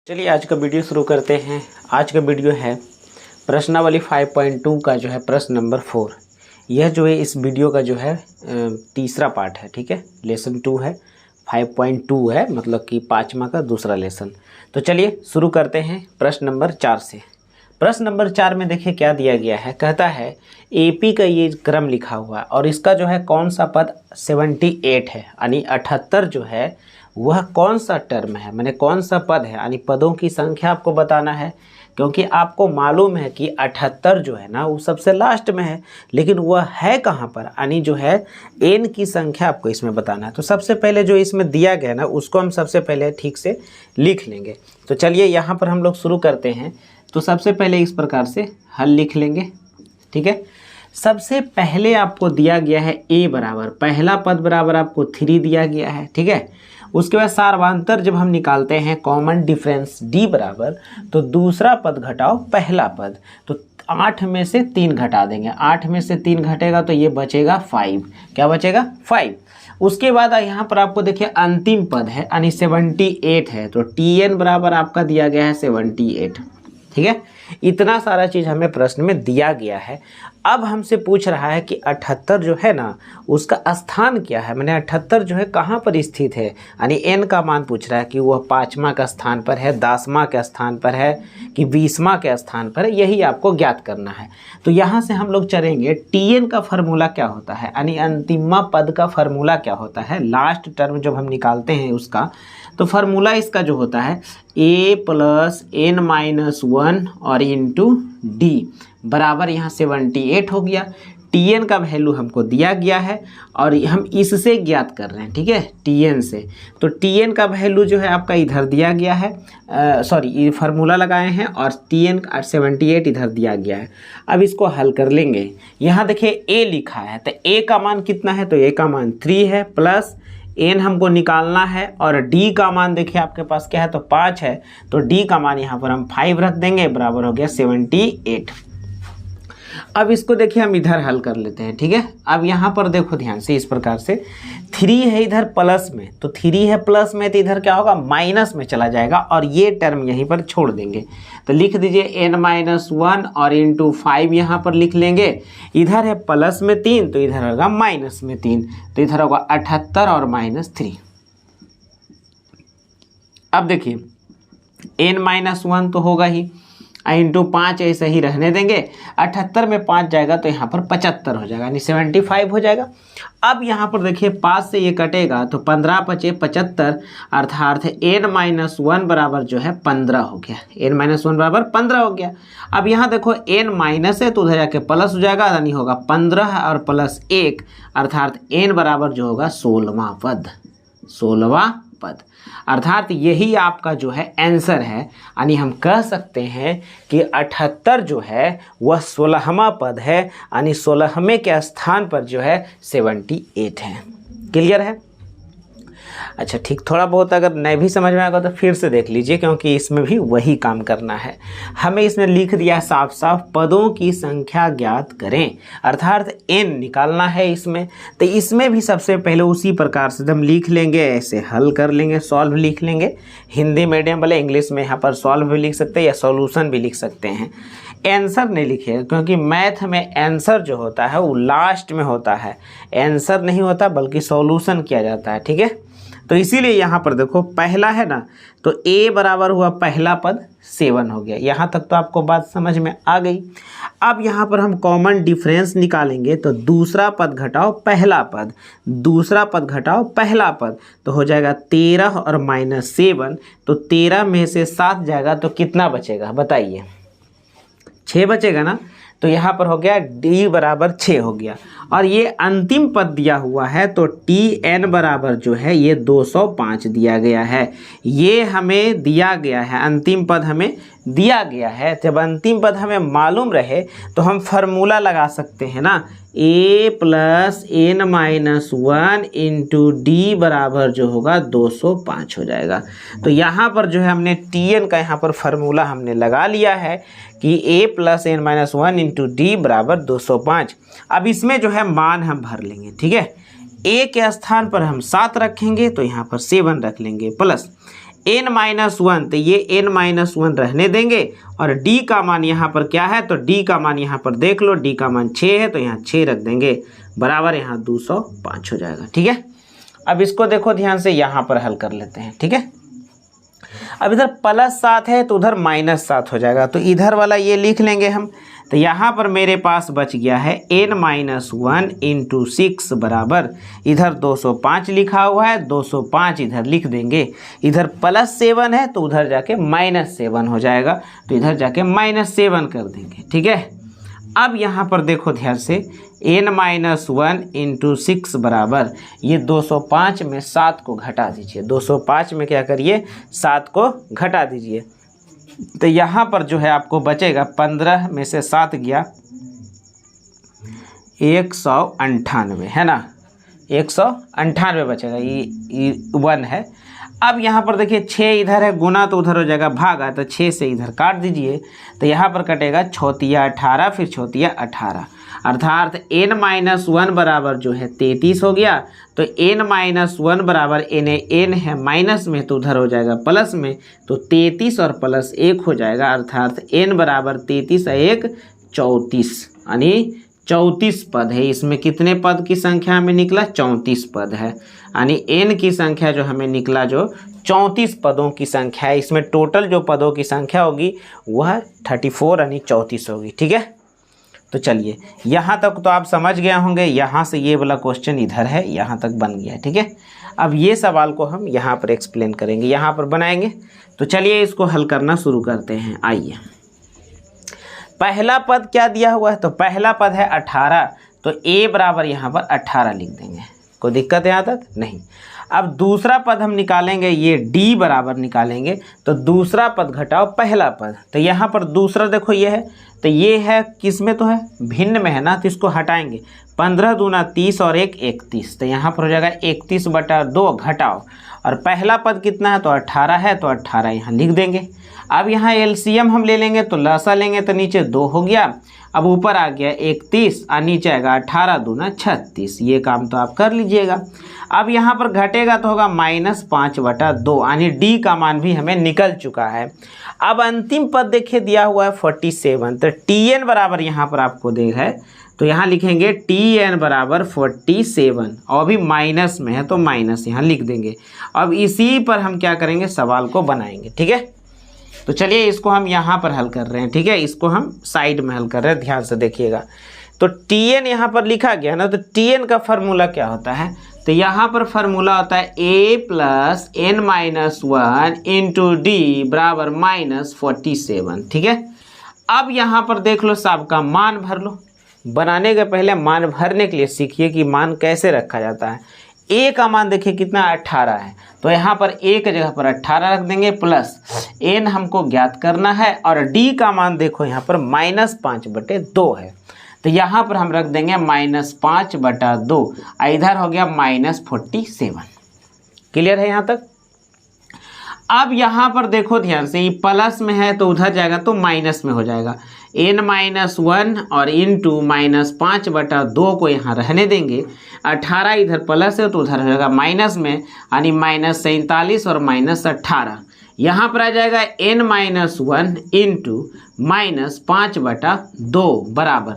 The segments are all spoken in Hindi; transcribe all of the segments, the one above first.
चलिए आज का वीडियो शुरू करते हैं। आज का वीडियो है प्रश्नावली 5.2 का जो है प्रश्न नंबर 4। यह जो है इस वीडियो का जो है तीसरा पार्ट है। ठीक है, लेसन 2 है, 5.2 है, मतलब कि 5वां का दूसरा लेसन। तो चलिए शुरू करते हैं प्रश्न नंबर 4 से। प्रश्न नंबर 4 में देखिए क्या दिया गया है। कहता है एपी का ये क्रम लिखा हुआ है और इसका जो है कौन सा पद 78 है, यानी 78 जो है वह कौन सा टर्म है, माने कौन सा पद है, यानी पदों की संख्या आपको बताना है। क्योंकि आपको मालूम है कि 78 जो है ना वो सबसे लास्ट में है, लेकिन वह है कहाँ पर, यानी जो है एन की संख्या आपको इसमें बताना है। तो सबसे पहले जो इसमें दिया गया ना उसको हम सबसे पहले ठीक से लिख लेंगे। तो चलिए यहाँ पर हम लोग शुरू करते हैं। तो सबसे पहले इस प्रकार से हल लिख लेंगे। ठीक है, सबसे पहले आपको दिया गया है ए बराबर, पहला पद बराबर आपको 3 दिया गया है। ठीक है, उसके बाद सार्वधातर जब हम निकालते हैं कॉमन डिफरेंस डी बराबर, तो दूसरा पद घटाओ पहला पद, तो 8 में से 3 घटा देंगे। 8 में से 3 घटेगा तो ये बचेगा 5। क्या बचेगा? 5। उसके बाद यहाँ पर आपको देखिए अंतिम पद है यानी 78 है, तो टी एन बराबर आपका दिया गया है 78। ठीक है, इतना सारा चीज़ हमें प्रश्न में दिया गया है। अब हमसे पूछ रहा है कि 78 जो है ना उसका स्थान क्या है, मैंने 78 जो है कहाँ पर स्थित है, यानी एन का मान पूछ रहा है कि वह 5वां का स्थान पर है, 10वां के स्थान पर है कि 20वां के स्थान पर है, यही आपको ज्ञात करना है। तो यहाँ से हम लोग चलेंगे टी एन का फार्मूला क्या होता है, यानी अंतिमा पद का फार्मूला क्या होता है, लास्ट टर्म जब हम निकालते हैं उसका, तो फार्मूला इसका जो होता है a प्लस एन माइनस 1 और इंटू डी बराबर यहाँ 78 हो गया। टी एन का वैल्यू हमको दिया गया है और हम इससे ज्ञात कर रहे हैं। ठीक है, टी एन से, तो टी एन का वैल्यू जो है आपका इधर दिया गया है, सॉरी ये फार्मूला लगाए हैं और टी एन 78 इधर दिया गया है। अब इसको हल कर लेंगे। यहाँ देखिए ए लिखा है, तो ए का मान कितना है, तो ए का मान 3 है, प्लस एन हमको निकालना है और डी का मान देखिए आपके पास क्या है, तो 5 है, तो डी का मान यहाँ पर हम 5 रख देंगे, बराबर हो गया 78। अब इसको देखिए हम इधर हल कर लेते हैं। ठीक है, अब यहाँ पर देखो ध्यान से, इस प्रकार से 3 है इधर प्लस में, तो 3 है प्लस में, तो इधर क्या होगा माइनस में चला जाएगा और ये टर्म यहीं पर छोड़ देंगे। तो लिख दीजिए n-1 और इंटू 5 यहाँ पर लिख लेंगे। इधर है प्लस में 3 तो इधर होगा माइनस में 3, तो इधर होगा 78 और -3। अब देखिए n-1 तो होगा ही, इंटू 5 ऐसे ही रहने देंगे। 78 में 5 जाएगा तो यहाँ पर 75 हो जाएगा, यानी 75 हो जाएगा। अब यहाँ पर देखिए 5 से ये कटेगा तो 15 बचे 75, अर्थात n-1 बराबर जो है 15 हो गया। n-1 बराबर 15 हो गया। अब यहाँ देखो n माइनस है तो उधर जाके प्लस हो जाएगा, यानी होगा 15 और प्लस 1, अर्थात n बराबर जो होगा 16वां पद, 16वां पद, अर्थात यही आपका जो है आंसर है। यानी हम कह सकते हैं कि 78 जो है वह 16वां पद है, यानी 16वें के स्थान पर जो है 78 है। क्लियर है? अच्छा ठीक, थोड़ा बहुत अगर नहीं भी समझ में आएगा तो फिर से देख लीजिए, क्योंकि इसमें भी वही काम करना है। हमें इसमें लिख दिया साफ साफ पदों की संख्या ज्ञात करें, अर्थात n निकालना है इसमें। तो इसमें भी सबसे पहले उसी प्रकार से हम लिख लेंगे, ऐसे हल कर लेंगे, सॉल्व लिख लेंगे। हिंदी मीडियम वाले इंग्लिश में यहाँ पर सॉल्व भी लिख सकते हैं या सॉल्यूशन भी लिख सकते हैं। आंसर नहीं लिखे, क्योंकि मैथ में आंसर जो होता है वो लास्ट में होता है, आंसर नहीं होता बल्कि सॉल्यूशन किया जाता है। ठीक है, तो इसीलिए यहाँ पर देखो पहला है ना, तो a बराबर हुआ पहला पद 7 हो गया। यहाँ तक तो आपको बात समझ में आ गई। अब यहाँ पर हम कॉमन डिफरेंस निकालेंगे, तो दूसरा पद घटाओ पहला पद, दूसरा पद घटाओ पहला पद, तो हो जाएगा 13 और -7, तो 13 में से 7 जाएगा तो कितना बचेगा बताइए? 6 बचेगा ना। तो यहाँ पर हो गया d बराबर 6 हो गया। और ये अंतिम पद दिया हुआ है, तो टी एन बराबर जो है ये 205 दिया गया है। ये हमें दिया गया है, अंतिम पद हमें दिया गया है। जब अंतिम पद हमें मालूम रहे तो हम फार्मूला लगा सकते हैं ना, a plus n-1 into D बराबर जो होगा 205 हो जाएगा। तो यहाँ पर जो है हमने टी एन का यहाँ पर फार्मूला हमने लगा लिया है कि a plus n-1 into D बराबर 205। अब इसमें जो है मान हम भर लेंगे। ठीक है, a के स्थान पर हम 7 रखेंगे तो यहाँ पर 7 रख लेंगे, प्लस n-1, तो ये n-1 रहने देंगे और d का मान यहाँ पर क्या है, तो d का मान यहाँ पर देख लो, d का मान 6 है तो यहाँ 6 रख देंगे, बराबर यहाँ 205 हो जाएगा। ठीक है, अब इसको देखो ध्यान से, यहाँ पर हल कर लेते हैं। ठीक है, अब इधर +7 है तो उधर -7 हो जाएगा, तो इधर वाला ये लिख लेंगे हम। तो यहाँ पर मेरे पास बच गया है n-1 इंटू 6 बराबर, इधर 205 लिखा हुआ है, 205 इधर लिख देंगे, इधर +7 है तो उधर जाके -7 हो जाएगा, तो इधर जाके -7 कर देंगे। ठीक है, अब यहाँ पर देखो ध्यान से, n-1 इंटू 6 बराबर, ये 205 में 7 को घटा दीजिए, 205 में क्या करिए, 7 को घटा दीजिए, तो यहाँ पर जो है आपको बचेगा 15 में से 7 गया 198, है ना, 198 बचेगा, ये 1 है। अब यहाँ पर देखिए 6 इधर है, गुना तो उधर हो जाएगा भागा, तो 6 से इधर काट दीजिए, तो यहाँ पर कटेगा 6×18, फिर 6×18, अर्थात n-1 बराबर जो है 33 हो गया। तो n-1 बराबर n है माइनस में तो उधर हो जाएगा प्लस में, तो 33 और +1 हो जाएगा, अर्थात n बराबर 33 और 1 34, यानी 34 पद है। इसमें कितने पद की संख्या हमें निकला, 34 पद है, यानी n की संख्या जो हमें निकला जो 34 पदों की संख्या है। इसमें टोटल जो पदों की संख्या होगी वह 34 यानी 34 होगी। ठीक है, तो चलिए यहाँ तक तो आप समझ गए होंगे, यहाँ से ये वाला क्वेश्चन इधर है, यहाँ तक बन गया। ठीक है, अब ये सवाल को हम यहाँ पर एक्सप्लेन करेंगे, यहाँ पर बनाएंगे। तो चलिए इसको हल करना शुरू करते हैं। आइए, पहला पद क्या दिया हुआ है, तो पहला पद है 18, तो a बराबर यहाँ पर 18 लिख देंगे, कोई दिक्कत है यहाँ तक नहीं। अब दूसरा पद हम निकालेंगे, ये d बराबर निकालेंगे, तो दूसरा पद घटाओ पहला पद, तो यहाँ पर दूसरा देखो ये है, तो ये है किस में, तो है भिन्न में है ना, तो इसको हटाएंगे, 15 दूना 30 और 1 31, तो यहाँ पर हो जाएगा 31/2 घटाओ, और पहला पद कितना है, तो 18 है, तो 18 यहाँ लिख देंगे। अब यहाँ एलसीएम हम ले लेंगे, तो लसा लेंगे तो नीचे 2 हो गया, अब ऊपर आ गया 31 और नीचे आएगा 18 दूना 36, ये काम तो आप कर लीजिएगा। अब यहाँ पर घटेगा तो होगा -5/2, यानी डी का मान भी हमें निकल चुका है। अब अंतिम पद देखिए दिया हुआ है 47, तो tn बराबर यहाँ पर आपको दे है, तो यहाँ लिखेंगे tn बराबर 47, और अभी माइनस में है तो माइनस यहाँ लिख देंगे। अब इसी पर हम क्या करेंगे, सवाल को बनाएंगे। ठीक है, तो चलिए इसको हम यहाँ पर हल कर रहे हैं। ठीक है, इसको हम साइड में हल कर रहे हैं, ध्यान से देखिएगा। तो tn यहाँ पर लिखा गया ना, तो tn का फार्मूला क्या होता है, तो यहाँ पर फार्मूला होता है a + n-1 इंटू डी बराबर -47। ठीक है, अब यहाँ पर देख लो, सबका मान भर लो। बनाने के पहले मान भरने के लिए सीखिए कि मान कैसे रखा जाता है। a का मान देखिए कितना 18 है, तो यहाँ पर a की जगह पर 18 रख देंगे, प्लस n हमको ज्ञात करना है, और d का मान देखो यहाँ पर -5/2 है, तो यहाँ पर हम रख देंगे -5/2, इधर हो गया -47। क्लियर है यहाँ तक। अब यहाँ पर देखो ध्यान से, ये प्लस में है तो उधर जाएगा तो माइनस में हो जाएगा, n-1 और इंटू -5/2 को यहाँ रहने देंगे, 18 इधर प्लस है तो उधर हो जाएगा माइनस में, यानी -47 और -18, यहाँ पर आ जाएगा n-1 इंटू -5/2 बराबर।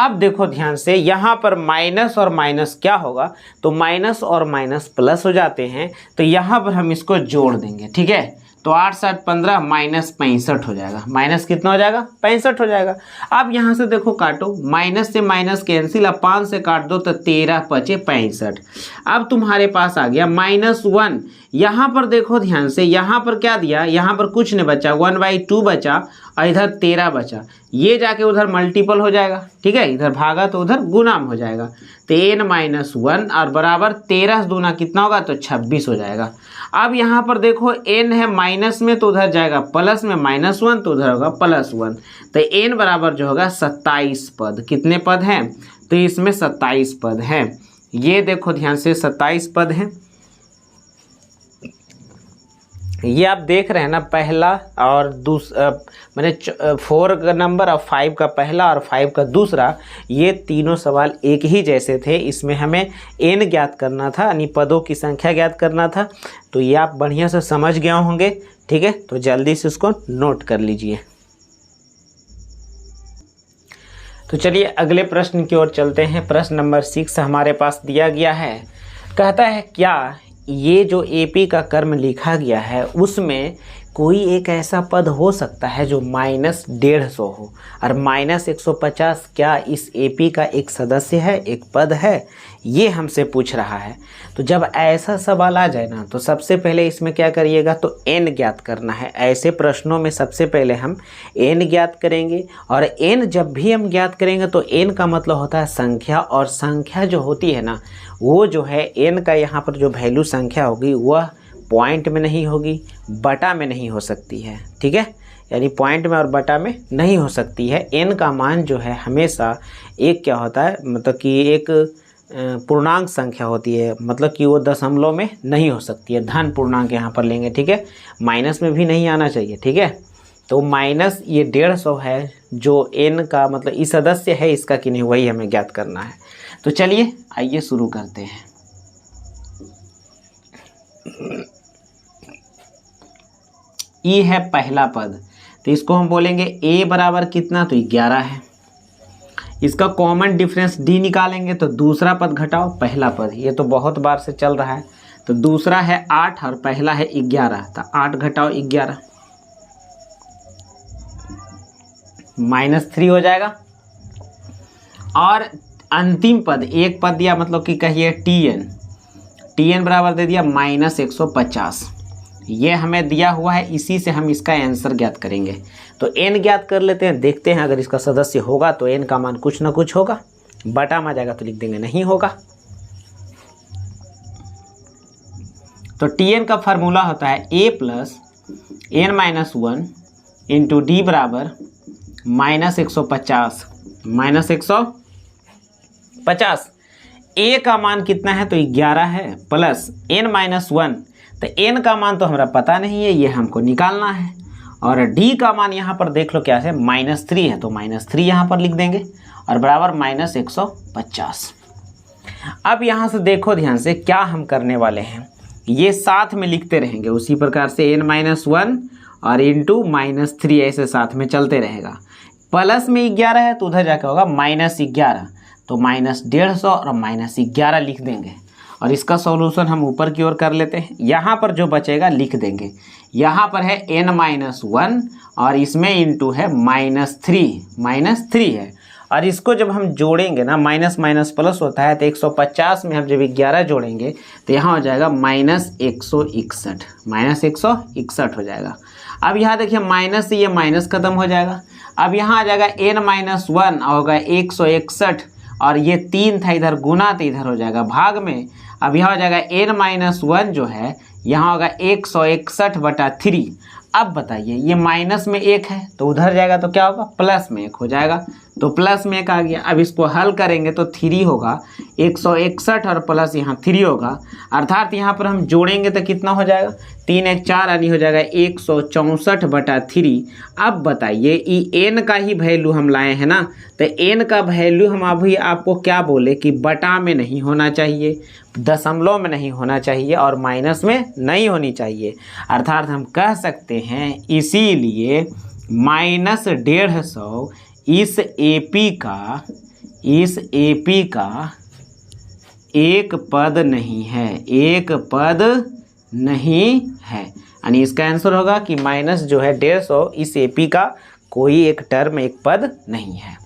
अब देखो ध्यान से, यहाँ पर माइनस और माइनस क्या होगा, तो माइनस और माइनस प्लस हो जाते हैं, तो यहाँ पर हम इसको जोड़ देंगे। ठीक है, तो 8 7 15 -65 हो जाएगा, माइनस कितना हो जाएगा, 65 हो जाएगा। अब यहाँ से देखो काटो, माइनस से माइनस कैंसिल, अब 5 से काट दो तो 13 बचे 65। अब तुम्हारे पास आ गया -1, यहाँ पर देखो ध्यान से, यहाँ पर क्या दिया, यहाँ पर कुछ नहीं बचा, 1/2 बचा, और इधर 13 बचा, ये जाके उधर मल्टीपल हो जाएगा। ठीक है, इधर भागा तो उधर गुणाम हो जाएगा, तो n-1 और बराबर 13 दूना कितना होगा, तो 26 हो जाएगा। अब यहाँ पर देखो n है माइनस में तो उधर जाएगा प्लस में, -1 तो उधर होगा +1, तो n बराबर जो होगा 27 पद। कितने पद हैं, तो इसमें 27 पद हैं, ये देखो ध्यान से 27 पद हैं। ये आप देख रहे हैं ना, पहला और दूसरा मैंने 4 का नंबर और 5 का पहला और 5 का दूसरा, ये तीनों सवाल एक ही जैसे थे। इसमें हमें n ज्ञात करना था, यानी पदों की संख्या ज्ञात करना था। तो ये आप बढ़िया से समझ गए होंगे, ठीक है। तो जल्दी से इसको नोट कर लीजिए। तो चलिए अगले प्रश्न की ओर चलते हैं। प्रश्न नंबर 6 हमारे पास दिया गया है। कहता है क्या ये जो एपी का कर्म लिखा गया है उसमें कोई एक ऐसा पद हो सकता है जो -150 हो, और -150 क्या इस एपी का एक सदस्य है, एक पद है, ये हमसे पूछ रहा है। तो जब ऐसा सवाल आ जाए ना, तो सबसे पहले इसमें क्या करिएगा, तो n ज्ञात करना है। ऐसे प्रश्नों में सबसे पहले हम n ज्ञात करेंगे, और n जब भी हम ज्ञात करेंगे तो n का मतलब होता है संख्या, और संख्या जो होती है ना, वो जो है n का यहाँ पर जो वैल्यू संख्या होगी वह पॉइंट में नहीं होगी, बटा में नहीं हो सकती है, ठीक है। यानी पॉइंट में और बटा में नहीं हो सकती है। n का मान जो है हमेशा एक क्या होता है, मतलब कि एक पूर्णांक संख्या होती है, मतलब कि वो दशमलव में नहीं हो सकती है, धन पूर्णांक यहाँ पर लेंगे, ठीक है। माइनस में भी नहीं आना चाहिए, ठीक है। तो माइनस ये 150 है जो n का मतलब इस सदस्य है इसका कि नहीं, वही हमें ज्ञात करना है। तो चलिए आइए शुरू करते हैं। ई है पहला पद, तो इसको हम बोलेंगे a बराबर कितना, तो 11 है। इसका कॉमन डिफरेंस d निकालेंगे, तो दूसरा पद घटाओ पहला पद, ये तो बहुत बार से चल रहा है। तो दूसरा है 8 और पहला है 11, तो 8 घटाओ 11 -3 हो जाएगा। और अंतिम पद एक पद दिया, मतलब कि कहिए tn बराबर दे दिया -150, ये हमें दिया हुआ है, इसी से हम इसका आंसर ज्ञात करेंगे। तो n ज्ञात कर लेते हैं, देखते हैं अगर इसका सदस्य होगा तो n का मान कुछ ना कुछ होगा, बटा में आ जाएगा तो लिख देंगे नहीं होगा। तो tn का फार्मूला होता है a + n-1 इंटू d बराबर -150 -150। a का मान कितना है, तो 11 है, प्लस n-1, तो n का मान तो हमारा पता नहीं है, ये हमको निकालना है। और d का मान यहाँ पर देख लो क्या है, -3 है, तो -3 यहाँ पर लिख देंगे, और बराबर -150। अब यहाँ से देखो ध्यान से क्या हम करने वाले हैं, ये साथ में लिखते रहेंगे उसी प्रकार से, n-1 और इंटू -3 ऐसे साथ में चलते रहेगा। प्लस में 11 है तो उधर जाकर होगा -11, तो -150 और -11 लिख देंगे, और इसका सॉल्यूशन हम ऊपर की ओर कर लेते हैं। यहाँ पर जो बचेगा लिख देंगे, यहाँ पर है n-1 और इसमें इंटू है -3 है, और इसको जब हम जोड़ेंगे ना, माइनस माइनस प्लस होता है, तो 150 में हम जब 11 जोड़ेंगे तो यहाँ हो जाएगा -161 हो जाएगा। अब यहाँ देखिए माइनस से ये माइनस खत्म हो जाएगा। अब यहाँ आ जाएगा n-1 होगा 161, और ये 3 था इधर गुना, तो इधर हो जाएगा भाग में। अब यहाँ हो जाएगा n-1 जो है यहाँ होगा 161/3। अब बताइए ये माइनस में 1 है तो उधर जाएगा तो क्या होगा, प्लस में 1 हो जाएगा, तो प्लस में 1 आ गया। अब इसको हल करेंगे तो 3 होगा, 161 और प्लस यहाँ 3 होगा, अर्थात यहाँ पर हम जोड़ेंगे तो कितना हो जाएगा, 3 1 4 यानी हो जाएगा 164/3। अब बताइए ये n का ही वैल्यू हम लाए हैं ना, तो n का वैल्यू हम अभी आपको क्या बोले कि बटा में नहीं होना चाहिए, दशमलव में नहीं होना चाहिए, और माइनस में नहीं होनी चाहिए, अर्थात हम कह सकते हैं इसीलिए -150 इस एपी का एक पद नहीं है, एक पद नहीं है, यानी इसका आंसर होगा कि माइनस जो है 150 इस एपी का कोई एक टर्म, एक पद नहीं है।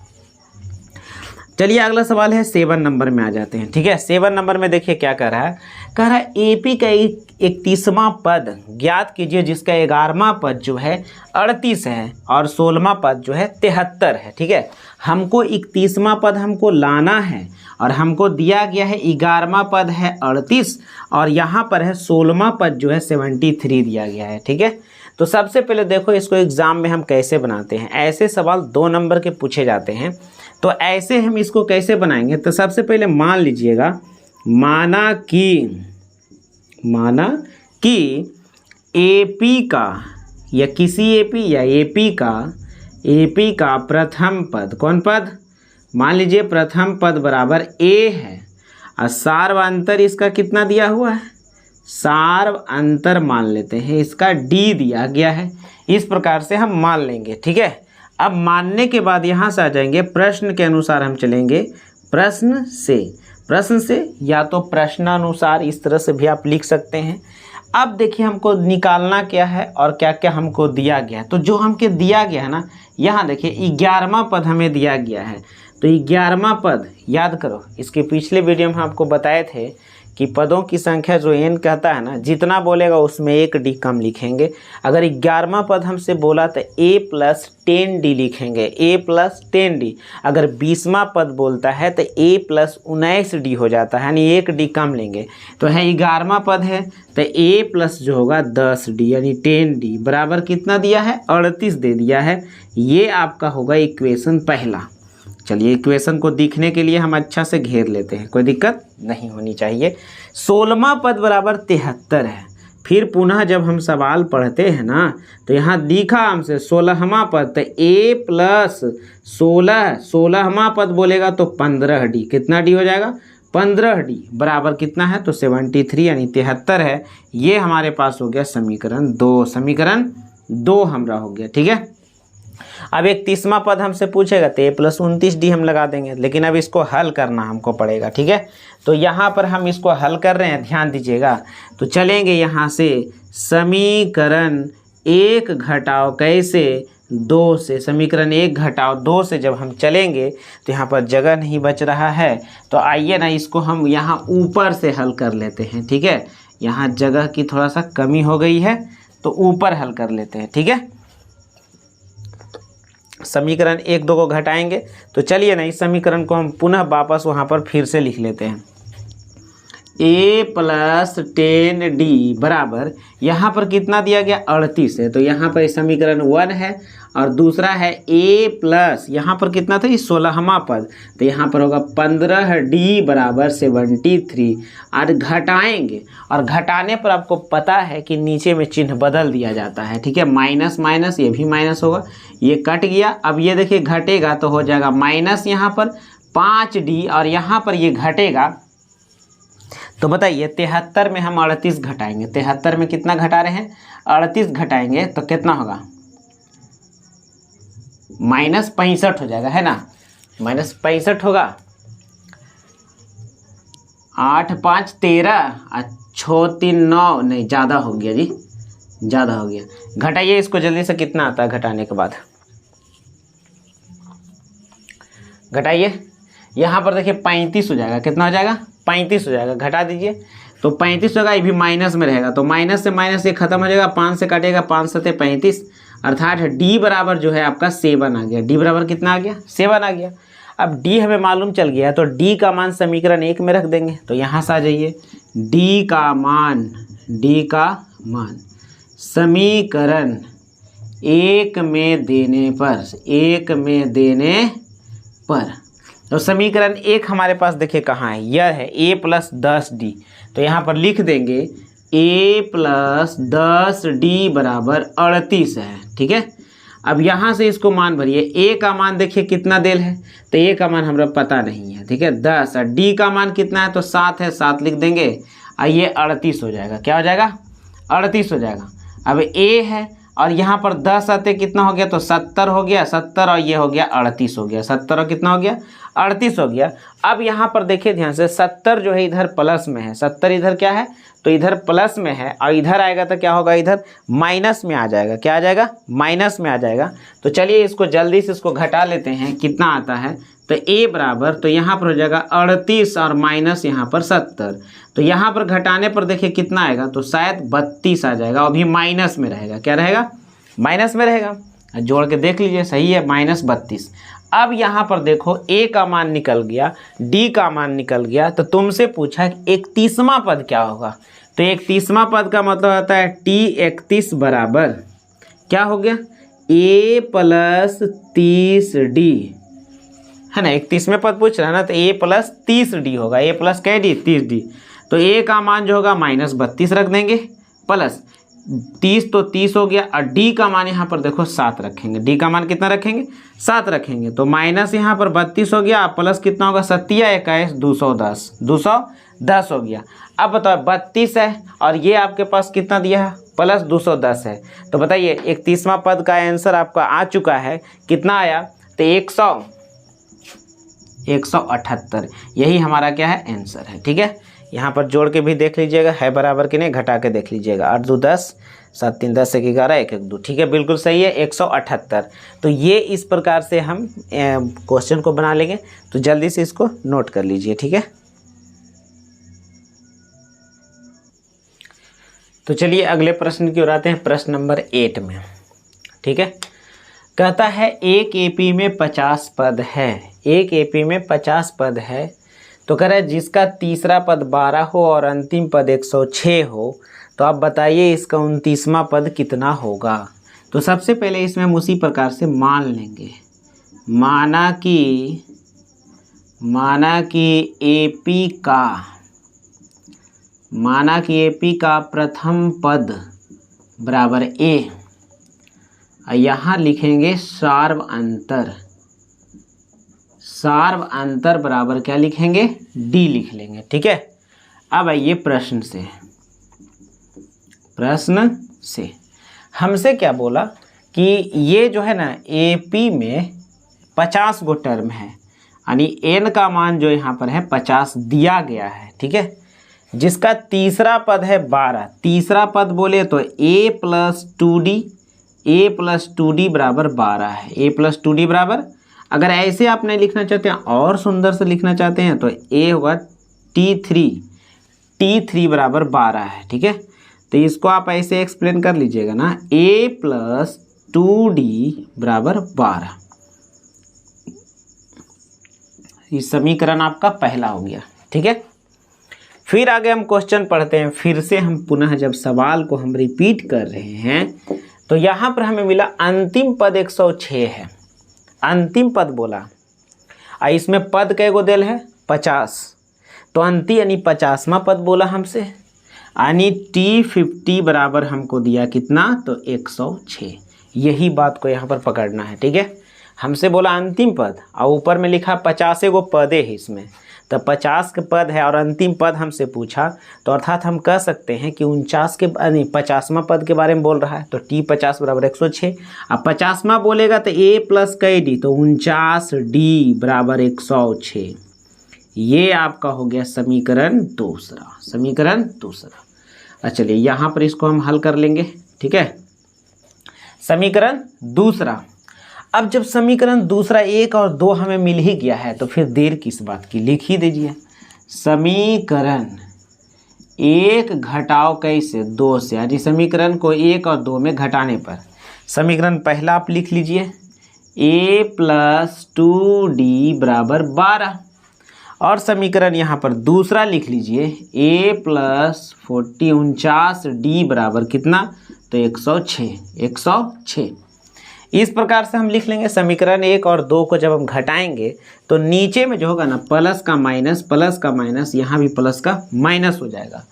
चलिए अगला सवाल है 7 नंबर में आ जाते हैं, ठीक है। 7 नंबर में देखिए क्या कह रहा है, एपी का 31वां पद ज्ञात कीजिए जिसका 11वां पद जो है 38 है और 16वां पद जो है 73 है, ठीक है। हमको 31वां पद हमको लाना है, और हमको दिया गया है 11वां पद है 38, और यहाँ पर है 16वां पद जो है 73 दिया गया है, ठीक है। तो सबसे पहले देखो इसको एग्जाम में हम कैसे बनाते हैं, ऐसे सवाल 2 नंबर के पूछे जाते हैं, तो ऐसे हम इसको कैसे बनाएंगे। तो सबसे पहले मान लीजिएगा, माना कि एपी का या किसी एपी या एपी का प्रथम पद, कौन पद, मान लीजिए प्रथम पद बराबर ए है और सार्व अंतर इसका कितना दिया हुआ है, सार्व अंतर मान लेते हैं इसका डी दिया गया है। इस प्रकार से हम मान लेंगे, ठीक है। अब मानने के बाद यहाँ से आ जाएंगे प्रश्न के अनुसार, हम चलेंगे प्रश्न से या तो प्रश्नानुसार, इस तरह से भी आप लिख सकते हैं। अब देखिए हमको निकालना क्या है और क्या क्या हमको दिया गया है। तो जो हमको दिया गया है ना, यहाँ देखिए 11वां पद हमें दिया गया है। तो 11वां पद याद करो, इसके पिछले वीडियो में हम आपको बताए थे कि पदों की संख्या जो n कहता है ना, जितना बोलेगा उसमें 1 डी कम लिखेंगे। अगर 11वां पद हमसे बोला तो a + 10d लिखेंगे, a + 10d। अगर 20वां पद बोलता है तो a + 19d हो जाता है, यानी 1 डी कम लेंगे। तो है 11वां पद है तो a प्लस जो होगा 10d यानी 10d बराबर कितना दिया है, 38 दे दिया है। ये आपका होगा इक्वेशन पहला। चलिए इक्वेशन को दिखने के लिए हम अच्छा से घेर लेते हैं, कोई दिक्कत नहीं होनी चाहिए। 16वां पद बराबर 73 है। फिर पुनः जब हम सवाल पढ़ते हैं ना, तो यहाँ दिखा हमसे 16वां पद, तो a + 16, 16वां पद बोलेगा तो 15d, कितना डी हो जाएगा, 15d बराबर कितना है, तो 73 यानी 73 है। ये हमारे पास हो गया समीकरण 2, समीकरण 2 हमारा हो गया, ठीक है। अब 31वां पद हमसे पूछेगा तो a + 29d हम लगा देंगे, लेकिन अब इसको हल करना हमको पड़ेगा, ठीक है। तो यहाँ पर हम इसको हल कर रहे हैं, ध्यान दीजिएगा। तो चलेंगे यहाँ से समीकरण 1 घटाओ कैसे 2 से, समीकरण 1 घटाओ 2 से जब हम चलेंगे तो यहाँ पर जगह नहीं बच रहा है। तो आइए ना इसको हम यहाँ ऊपर से हल कर लेते हैं, ठीक है। यहाँ जगह की थोड़ा सा कमी हो गई है तो ऊपर हल कर लेते हैं, ठीक है। समीकरण 1 2 को घटाएंगे तो चलिए ना इस समीकरण को हम पुनः वापस वहाँ पर फिर से लिख लेते हैं। a + 10d बराबर यहाँ पर कितना दिया गया, 38 है। तो यहाँ पर समीकरण 1 है और दूसरा है a प्लस यहाँ पर कितना था, 16वां पद, तो यहाँ पर होगा 15d बराबर 73। और घटाएंगे, और घटाने पर आपको पता है कि नीचे में चिन्ह बदल दिया जाता है, ठीक है। माइनस माइनस ये भी माइनस होगा, ये कट गया। अब ये देखिए घटेगा तो हो जाएगा माइनस यहाँ पर 5d और यहाँ पर ये घटेगा। तो बताइए 73 में हम 38 घटाएंगे, 73 में कितना घटा रहे हैं, 38 घटाएंगे तो कितना होगा, -65 हो जाएगा, है ना, -65 होगा। 8 5 13 और 6 3 9, नहीं ज़्यादा हो गया जी, ज़्यादा हो गया। घटाइए इसको जल्दी से, कितना आता है घटाने के बाद, घटाइए। यहाँ पर देखिए 35 हो जाएगा, कितना हो जाएगा, 35 हो जाएगा। घटा दीजिए तो 35 होगा, ये भी माइनस में रहेगा तो माइनस से माइनस ये खत्म हो जाएगा, 5 से काटेगा, 5 7 35, अर्थात d बराबर जो है आपका 7 आ गया। d बराबर कितना आ गया, 7 आ गया। अब d हमें मालूम चल गया तो d का मान समीकरण 1 में रख देंगे। तो यहाँ से आ जाइए, d का मान समीकरण 1 में देने पर, तो समीकरण 1 हमारे पास देखिए कहाँ है, यह है a + 10d। तो यहाँ पर लिख देंगे a + 10d बराबर 38 है, ठीक है। अब यहाँ से इसको मान भरिए, a का मान देखिए कितना देल है, तो a का मान हमारा पता नहीं है, ठीक है, 10। और d का मान कितना है, तो 7 है, 7 लिख देंगे और ये 38 हो जाएगा। क्या हो जाएगा, 38 हो जाएगा। अब a है और यहाँ पर 10 आते कितना हो गया, तो 70 हो गया, 70 और ये हो गया 38 हो गया, 70 और कितना हो गया, 38 हो गया। अब यहाँ पर देखिए ध्यान से, 70 जो है इधर प्लस में है, 70 इधर क्या है, तो इधर प्लस में है, और इधर आएगा तो क्या होगा, इधर माइनस में आ जाएगा। क्या आ जाएगा, माइनस में आ जाएगा। तो चलिए इसको जल्दी से इसको घटा लेते हैं, कितना आता है, तो a बराबर, तो यहाँ पर हो जाएगा 38 और माइनस यहाँ पर 70। तो यहाँ पर घटाने पर देखिए कितना आएगा, तो शायद 32 आ जाएगा, अभी माइनस में रहेगा। क्या रहेगा, माइनस में रहेगा। जोड़ के देख लीजिए, सही है, -32। अब यहाँ पर देखो a का मान निकल गया, d का मान निकल गया। तो तुमसे पूछा 31वां पद क्या होगा, तो 31वां पद का मतलब आता है t31 बराबर क्या हो गया, a + 30d, है ना। 31वें पद पूछ रहा है ना, तो a + 30d होगा, a + क्या डी, 30d। तो a का मान जो होगा -32 रख देंगे, प्लस 30 तो 30 हो गया, और डी का मान यहाँ पर देखो 7 रखेंगे। डी का मान कितना रखेंगे? 7 रखेंगे। तो माइनस यहाँ पर 32 हो गया, प्लस कितना होगा? 7 या 21 210, 210 हो गया। अब बताओ 32 है और ये आपके पास कितना दिया है? प्लस 210 है। तो बताइए 31वां पद का आंसर आपका आ चुका है, कितना आया? तो 178। यही हमारा क्या है? आंसर है। ठीक है, यहाँ पर जोड़ के भी देख लीजिएगा है बराबर कि नहीं, घटा के देख लीजिएगा। 8 2 10, 7 3 10, 1 11, 1 1 2। ठीक है, बिल्कुल सही है, 178। तो ये इस प्रकार से हम क्वेश्चन को बना लेंगे। तो जल्दी से इसको नोट कर लीजिए। ठीक है, तो चलिए अगले प्रश्न की ओर आते हैं, प्रश्न नंबर 8 में। ठीक है, कहता है एक एपी में 50 पद है। एक एपी में 50 पद है, तो कह रहा है जिसका तीसरा पद 12 हो और अंतिम पद 106 हो, तो आप बताइए इसका 29वां पद कितना होगा। तो सबसे पहले इसमें हम उसी प्रकार से मान लेंगे, माना कि एपी का प्रथम पद बराबर ए, यहाँ लिखेंगे सार्व अंतर बराबर क्या लिखेंगे? डी लिख लेंगे। ठीक है, अब आइए प्रश्न से हमसे क्या बोला कि ये जो है ना एपी में 50 गो टर्म है, यानी एन का मान जो यहाँ पर है 50 दिया गया है। ठीक है, जिसका तीसरा पद है 12। तीसरा पद बोले तो a प्लस 2d बराबर 12 है। a प्लस 2d बराबर, अगर ऐसे आप नहीं लिखना चाहते हैं और सुंदर से लिखना चाहते हैं तो a होगा t3 बराबर 12 है। ठीक है, तो इसको आप ऐसे एक्सप्लेन कर लीजिएगा ना, a प्लस 2d बराबर 12। ये समीकरण आपका पहला हो गया। ठीक है, फिर आगे हम क्वेश्चन पढ़ते हैं। फिर से हम पुनः जब सवाल को हम रिपीट कर रहे हैं तो यहाँ पर हमें मिला अंतिम पद 106 है। अंतिम पद बोला, इसमें पद कै गो देल है? 50। तो अंति यानी 50वां पद बोला हमसे, यानी T50 बराबर हमको दिया कितना? तो 106। यही बात को यहाँ पर पकड़ना है। ठीक है, हमसे बोला अंतिम पद और ऊपर में लिखा 50 गो पदे है इसमें, तो 50 के पद है और अंतिम पद हमसे पूछा, तो अर्थात हम कह सकते हैं कि 50वां पद के बारे में बोल रहा है। तो T50 बराबर 106। अब 50वां बोलेगा तो a प्लस कै डी, तो 49d बराबर 106। ये आपका हो गया समीकरण दूसरा। चलिए यहाँ पर इसको हम हल कर लेंगे। ठीक है, समीकरण दूसरा। अब जब समीकरण दूसरा 1 और 2 हमें मिल ही गया है तो फिर देर किस बात की, लिख ही दीजिए। समीकरण 1 घटाओ कैसे? 2 से, यानी समीकरण को 1 और 2 में घटाने पर समीकरण पहला आप लिख लीजिए a प्लस 2d बराबर 12, और समीकरण यहाँ पर दूसरा लिख लीजिए a प्लस 49d बराबर कितना? तो 106। इस प्रकार से हम लिख लेंगे। समीकरण 1 और 2 को जब हम घटाएंगे तो नीचे में जो होगा ना प्लस का माइनस, यहाँ भी प्लस का माइनस हो जाएगा,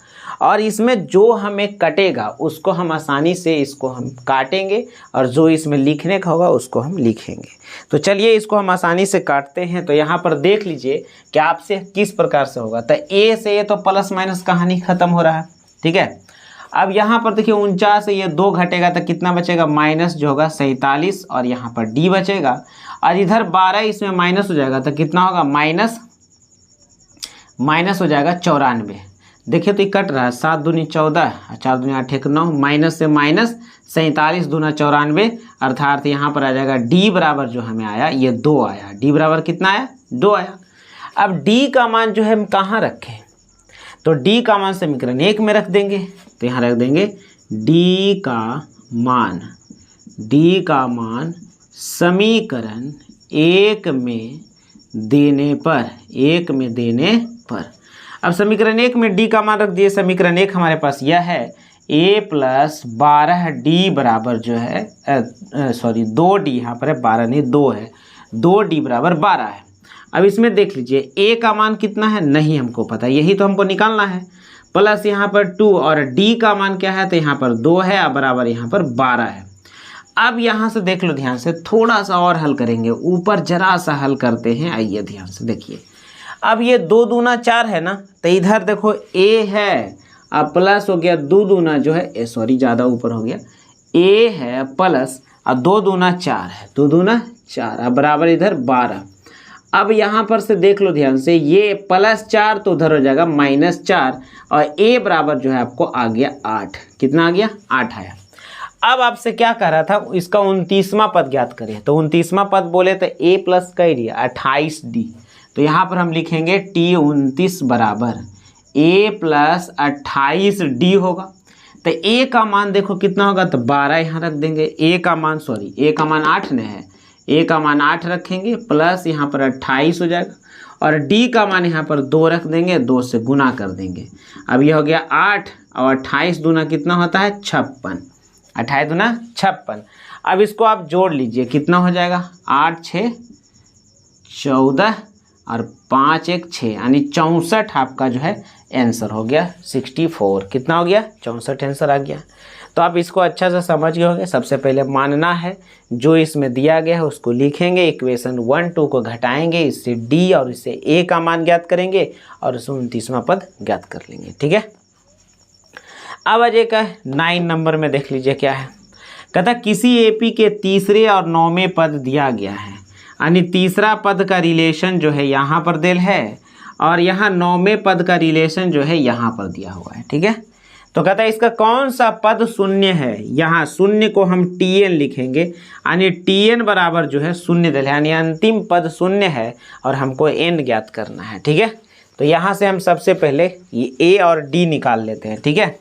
और इसमें जो हमें कटेगा उसको हम आसानी से इसको हम काटेंगे, और जो इसमें लिखने का होगा उसको हम लिखेंगे। तो चलिए इसको हम आसानी से काटते हैं। तो यहाँ पर देख लीजिए कि आपसे किस प्रकार से होगा। तो a से ये तो प्लस माइनस कहानी खत्म हो रहा है। ठीक है, अब यहाँ पर देखिए 49 से ये 2 घटेगा तो कितना बचेगा? माइनस जो होगा 47, और यहाँ पर d बचेगा, और इधर 12 इसमें माइनस हो जाएगा तो कितना होगा? माइनस हो जाएगा 94। देखिए तो ये कट रहा है, 7 दूनी 14, 4 दूनी 8 1 9, माइनस से माइनस 47 दूना 94, अर्थात यहाँ पर आ जाएगा d बराबर जो हमें आया ये 2 आया। d बराबर कितना आया? 2 आया। अब d का मान जो है हम कहाँ रखें? तो d का मान समीकरण 1 में रख देंगे। तो यहाँ रख देंगे d का मान समीकरण 1 में देने पर। अब समीकरण 1 में d का मान रख दिए। समीकरण 1 हमारे पास यह है a प्लस 12d बराबर जो है 2d, यहाँ पर है 12 नहीं 2 है, 2d बराबर 12 है। अब इसमें देख लीजिए a का मान कितना है? नहीं हमको पता, यही तो हमको निकालना है। प्लस यहाँ पर 2 और d का मान क्या है, तो यहाँ पर 2 है बराबर यहाँ पर 12 है। अब यहाँ से देख लो ध्यान से, थोड़ा सा और हल करेंगे, ऊपर जरा सा हल करते हैं। आइए ध्यान से देखिए, अब ये 2 दूना 4 है ना, तो इधर देखो a है, अब प्लस हो गया 2 दूना जो है सॉरी ज़्यादा ऊपर हो गया, a है प्लस और 2 दूना 4 है, 2 दूना 4 अब बराबर इधर 12। अब यहाँ पर से देख लो ध्यान से, ये +4 तो उधर हो जाएगा -4 और a बराबर जो है आपको आ गया 8। कितना आ गया, 8 आया। अब आपसे क्या कह रहा था, इसका 29वां पद ज्ञात करें, तो 29वां पद बोले तो a प्लस कह दिया 28d, तो यहाँ पर हम लिखेंगे t29 बराबर a प्लस 28d होगा। तो a का मान देखो कितना होगा, तो 12 यहाँ रख देंगे, a का मान 8 ने है, a का मान 8 रखेंगे प्लस यहाँ पर 28 हो जाएगा और d का मान यहाँ पर 2 रख देंगे, 2 से गुना कर देंगे। अब ये हो गया 8 और 28 दूना कितना होता है 56, 28 दूना 56। अब इसको आप जोड़ लीजिए, कितना हो जाएगा 8 6 14 और 5 1 6 यानी 64 आपका जो है आंसर हो गया 64। कितना हो गया 64 आंसर आ गया। तो आप इसको अच्छा से समझ गए होंगे। सबसे पहले मानना है जो इसमें दिया गया है उसको लिखेंगे, इक्वेशन 1 2 को घटाएंगे, इससे d और इससे a का मान ज्ञात करेंगे और इसमें 29वां पद ज्ञात कर लेंगे। ठीक है, अब अजय का 9 नंबर में देख लीजिए क्या है। कहता किसी एपी के तीसरे और 9वें पद दिया गया है, यानी तीसरा पद का रिलेशन जो है यहाँ पर दिल है और यहाँ 9वें पद का रिलेशन जो है यहाँ पर दिया हुआ है। ठीक है, तो कहता है इसका कौन सा पद शून्य है। यहाँ शून्य को हम tn लिखेंगे, यानी tn बराबर जो है शून्य दिल है, यानी अंतिम पद शून्य है और हमको n ज्ञात करना है। ठीक है, तो यहाँ से हम सबसे पहले ये a और d निकाल लेते हैं। ठीक है,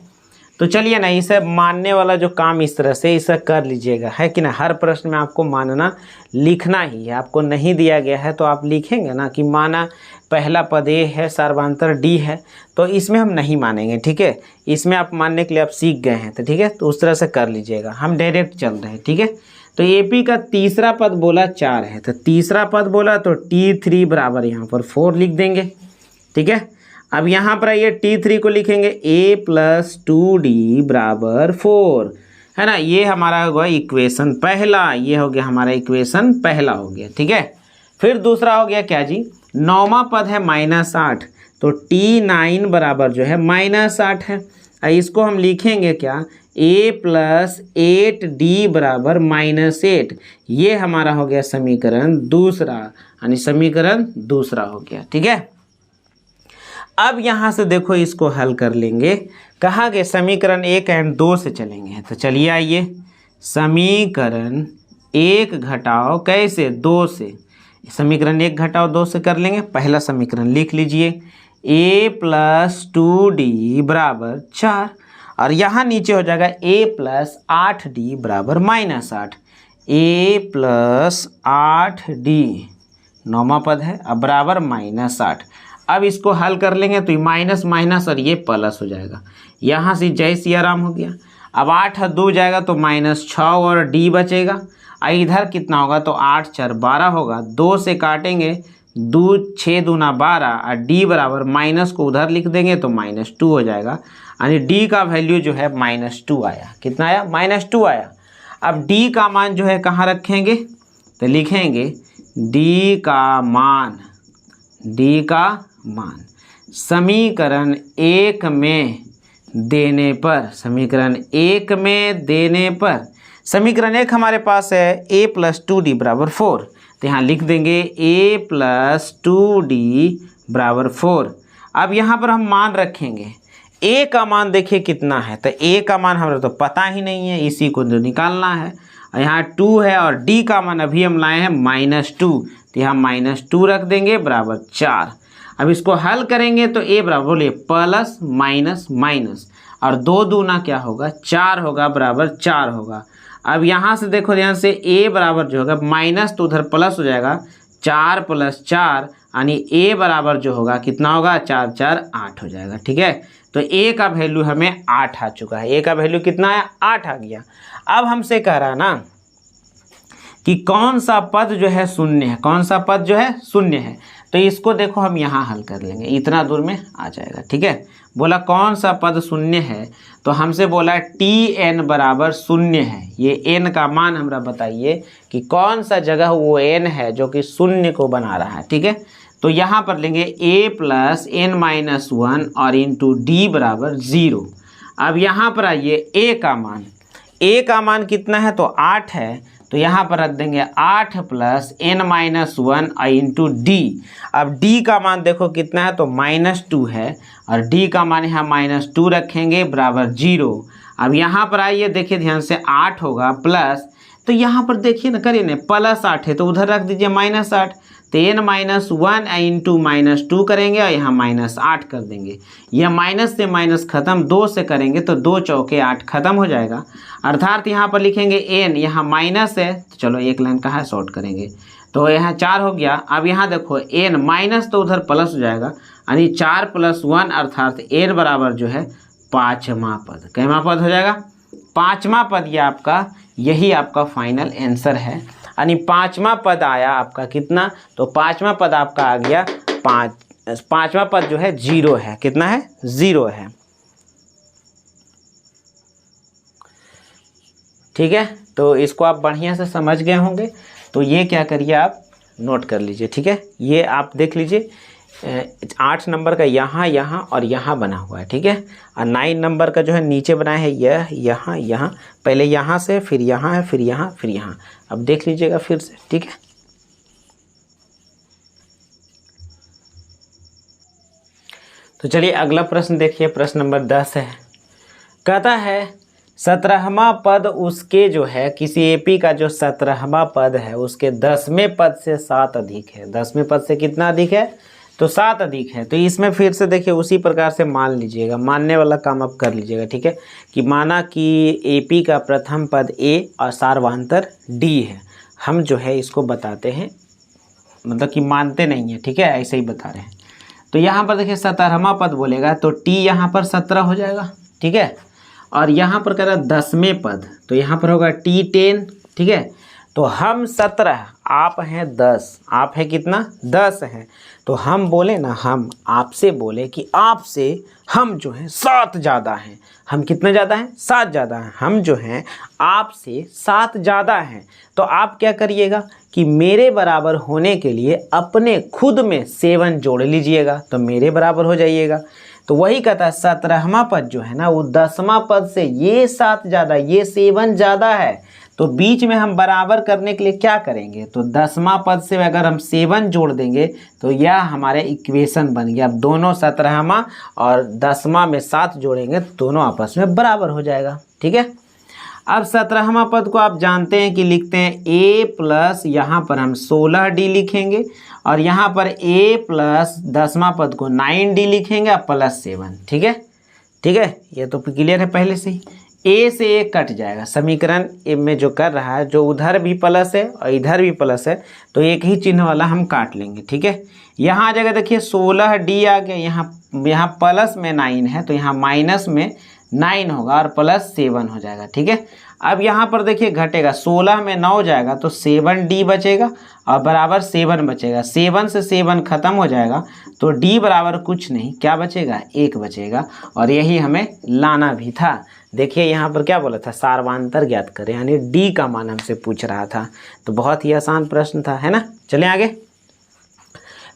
तो चलिए ना, इसे मानने वाला जो काम इस तरह से इसे कर लीजिएगा, है कि ना। हर प्रश्न में आपको मानना लिखना ही है, आपको नहीं दिया गया है तो आप लिखेंगे ना कि माना पहला पद ए है, सर्वांतर डी है, तो इसमें हम नहीं मानेंगे। ठीक है, इसमें आप मानने के लिए आप सीख गए हैं, तो ठीक है, तो उस तरह से कर लीजिएगा। हम डायरेक्ट चल रहे हैं। ठीक है, तो एपी का तीसरा पद बोला 4 है, तो तीसरा पद बोला तो t3 बराबर यहाँ पर 4 लिख देंगे। ठीक है, अब यहाँ पर आइए t3 को लिखेंगे a प्लस 2d बराबर 4, है ना। ये हमारा होगा इक्वेशन पहला, ये हो गया हमारा इक्वेशन पहला हो गया। ठीक है, फिर दूसरा हो गया क्या जी, 9वां पद है -8, तो t9 बराबर जो है -8 है। इसको हम लिखेंगे क्या, a प्लस 8d बराबर -8, ये हमारा हो गया समीकरण दूसरा, यानी समीकरण दूसरा हो गया। ठीक है, अब यहाँ से देखो इसको हल कर लेंगे, कहा गया समीकरण 1 एंड 2 से चलेंगे। तो चलिए आइए, समीकरण 1 घटाओ कैसे 2 से, समीकरण 1 घटाओ 2 से कर लेंगे। पहला समीकरण लिख लीजिए, a प्लस 2d बराबर 4 और यहाँ नीचे हो जाएगा a प्लस 8d बराबर -8, a प्लस 8d 9वां पद है, अब बराबर -8। अब इसको हल कर लेंगे तो ये माइनस माइनस और ये प्लस हो जाएगा, यहाँ से जय सिया राम हो गया। अब 8 और 2 जाएगा तो -6 और d बचेगा, इधर कितना होगा तो 8 4 12 होगा, 2 से काटेंगे 2 6 दूना 12 और d बराबर माइनस को उधर लिख देंगे तो -2 हो जाएगा, यानी d का वैल्यू जो है -2 आया। कितना आया, -2 आया। अब d का मान जो है कहाँ रखेंगे, तो लिखेंगे d का मान समीकरण 1 में देने पर, समीकरण 1 में देने पर, समीकरण 1 हमारे पास है a प्लस 2d बराबर 4, तो यहाँ लिख देंगे a प्लस 2d बराबर 4। अब यहाँ पर हम मान रखेंगे, a का मान देखिए कितना है, तो a का मान हमारा तो पता ही नहीं है, इसी को तो निकालना है। यहाँ 2 है और d का मान अभी हम लाए हैं -2, तो यहाँ -2 रख देंगे बराबर 4। अब इसको हल करेंगे तो a बराबर बोलिए प्लस माइनस माइनस और 2 दूना क्या होगा 4 होगा, बराबर 4 होगा। अब यहाँ से देखो ध्यान से a बराबर जो होगा माइनस तो उधर प्लस हो जाएगा, 4 + 4 यानी a बराबर जो होगा कितना होगा 4 4 8 हो जाएगा। ठीक है, तो a का वैल्यू हमें 8 आ चुका है, a का वैल्यू कितना है 8 आ गया। अब हमसे कह रहा है ना कि कौन सा पद जो है शून्य है, कौन सा पद जो है शून्य है, तो इसको देखो हम यहाँ हल कर लेंगे, इतना दूर में आ जाएगा। ठीक है, बोला कौन सा पद शून्य है, तो हमसे बोला टी एन बराबर शून्य है। ये एन का मान हमरा बताइए कि कौन सा जगह वो एन है जो कि शून्य को बना रहा है। ठीक है, तो यहाँ पर लेंगे a प्लस एन माइनस 1 और इंटू डी बराबर 0। अब यहाँ पर आइए a का मान कितना है, तो 8 है, तो यहाँ पर रख देंगे 8 plus n minus 1 into d. अब d का मान देखो कितना है, तो -2 है, और d का मान यहाँ -2 रखेंगे बराबर 0। अब यहाँ पर आइए देखिए ध्यान से, 8 होगा प्लस, तो यहाँ पर देखिए ना, करिए ना, प्लस 8 है तो उधर रख दीजिए -8, तो एन माइनस 1 इंटू -2 करेंगे और यहाँ -8 कर देंगे। यह माइनस से माइनस खत्म, 2 से करेंगे तो 2 चौके 8 खत्म हो जाएगा। अर्थात यहाँ पर लिखेंगे एन, यहाँ माइनस है तो चलो एक लाइन कहाँ शॉर्ट करेंगे, तो यहाँ 4 हो गया। अब यहाँ देखो एन माइनस तो उधर प्लस हो जाएगा, यानी 4 + 1 अर्थात एन बराबर जो है 5वां पद। कैवां पद हो जाएगा? 5वां पद। ये आपका, यही आपका फाइनल आंसर है, यानी 5वां पद आया आपका कितना, तो 5वां पद आपका आ गया 5वां पद जो है 0 है। कितना है? 0 है। ठीक है, तो इसको आप बढ़िया से समझ गए होंगे, तो ये क्या करिए आप नोट कर लीजिए। ठीक है, ये आप देख लीजिए 8 नंबर का यहाँ यहाँ और यहाँ बना हुआ है। ठीक है, और 9 नंबर का जो है नीचे बना है यह यहाँ यहाँ, पहले यहाँ से फिर यहाँ है, फिर यहाँ, फिर यहाँ। अब देख लीजिएगा फिर से। ठीक है, तो चलिए अगला प्रश्न देखिए, प्रश्न नंबर 10 है। कहता है 17वां पद उसके जो है, किसी एपी का जो 17वां पद है उसके 10वें पद से 7 अधिक है। 10वें पद से कितना अधिक है? तो 7 अधिक है। तो इसमें फिर से देखिए उसी प्रकार से मान लीजिएगा, मानने वाला काम आप कर लीजिएगा। ठीक है, कि माना कि एपी का प्रथम पद ए और सार्वधातुक डी है। हम जो है इसको बताते हैं, मतलब कि मानते नहीं है। ठीक है, ऐसे ही बता रहे हैं। तो यहाँ पर देखिए 17वां पद बोलेगा तो टी यहाँ पर 17 हो जाएगा। ठीक है, और यहाँ पर कह रहा 10वें पद, तो यहाँ पर होगा टी 10। ठीक है, तो हम 17, आप हैं 10, आप है कितना? 10 हैं। तो हम बोले ना, हम आपसे बोले कि आपसे हम जो हैं 7 ज़्यादा हैं। हम कितने ज़्यादा हैं? 7 ज़्यादा हैं। हम जो हैं आपसे 7 ज़्यादा हैं। तो आप क्या करिएगा कि मेरे बराबर होने के लिए अपने खुद में 7 जोड़ लीजिएगा, तो मेरे बराबर हो जाइएगा। तो वही कहता है 17वां पद जो है ना, वो 10वां पद से ये 7 ज़्यादा, ये 7 ज़्यादा है। तो बीच में हम बराबर करने के लिए क्या करेंगे, तो 10वां पद से अगर हम 7 जोड़ देंगे तो यह हमारे इक्वेशन बन गया। अब दोनों 17वां और 10वां में 7 जोड़ेंगे तो दोनों आपस में बराबर हो जाएगा। ठीक है, अब 17वां पद को आप जानते हैं कि लिखते हैं a प्लस, यहाँ पर हम 16d लिखेंगे, और यहाँ पर a प्लस 10वां पद को 9d लिखेंगे और प्लस 7। ठीक है, ठीक है, ये तो क्लियर है पहले से ही। a से a कट जाएगा, समीकरण में जो कर रहा है, जो उधर भी प्लस है और इधर भी प्लस है, तो एक ही चिन्ह वाला हम काट लेंगे। ठीक है, यहाँ आ जाएगा, देखिए 16d आ गया, यहाँ प्लस में 9 है तो यहाँ माइनस में 9 होगा और प्लस 7 हो जाएगा। ठीक है, अब यहाँ पर देखिए घटेगा, 16 में 9 जाएगा तो 7d बचेगा और बराबर 7 बचेगा। 7 से 7 खत्म हो जाएगा तो d बराबर कुछ नहीं, क्या बचेगा? 1 बचेगा। और यही हमें लाना भी था। देखिए यहाँ पर क्या बोला था, सार्वधातुक ज्ञात करें, यानी d का मान हमसे पूछ रहा था। तो बहुत ही आसान प्रश्न था, है ना। चलें आगे।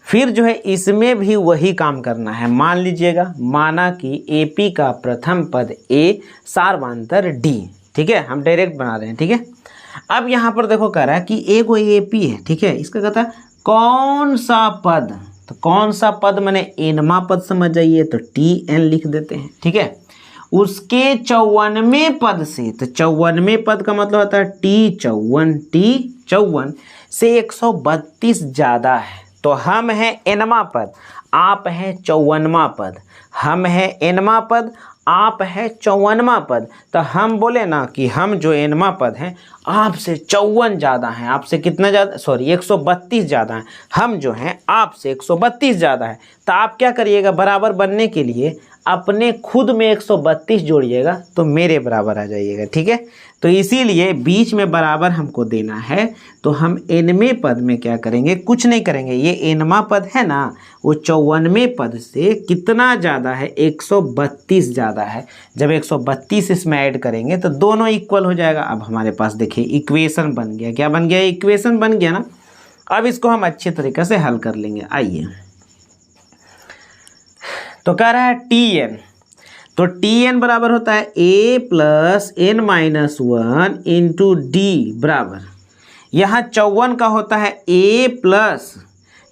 फिर जो है इसमें भी वही काम करना है। मान लीजिएगा, माना कि एपी का प्रथम पद ए सार्वधातुक डी। ठीक है, हम डायरेक्ट बना रहे हैं। ठीक है, अब यहाँ पर देखो कह रहा है कि एक वो एपी है। ठीक है, इसका कहता है कौन सा पद, तो कौन सा पद मैंने एनवा पद समझ जाइए, तो टी एन लिख देते हैं। ठीक है, उसके 54वें पद से, तो 54वें पद का मतलब होता है टी 54 से 132 ज़्यादा है। तो हम हैं एनवा पद, आप हैं 54वां पद। हम हैं एनवा पद, आप है 54वां पद। तो हम बोले ना कि हम जो एनवा पद हैं आपसे 54 ज़्यादा हैं। आपसे कितना ज़्यादा, सॉरी 132 ज़्यादा हैं। हम जो हैं आपसे 132 ज़्यादा है। तो आप क्या करिएगा, बराबर बनने के लिए अपने खुद में 132 जोड़िएगा तो मेरे बराबर आ जाइएगा, ठीक है। तो इसीलिए बीच में बराबर हमको देना है, तो हम nवें पद में क्या करेंगे, कुछ नहीं करेंगे, ये nवां पद है ना, वो 54वें पद से कितना ज़्यादा है, 132 ज़्यादा है। जब 132 इसमें ऐड करेंगे तो दोनों इक्वल हो जाएगा। अब हमारे पास देखिए इक्वेशन बन गया, क्या बन गया, इक्वेशन बन गया ना। अब इसको हम अच्छे तरीके से हल कर लेंगे। आइए, तो कह रहा है Tn, तो Tn बराबर होता है a plus n minus 1 into D बराबर, यहाँ 54 का होता है a प्लस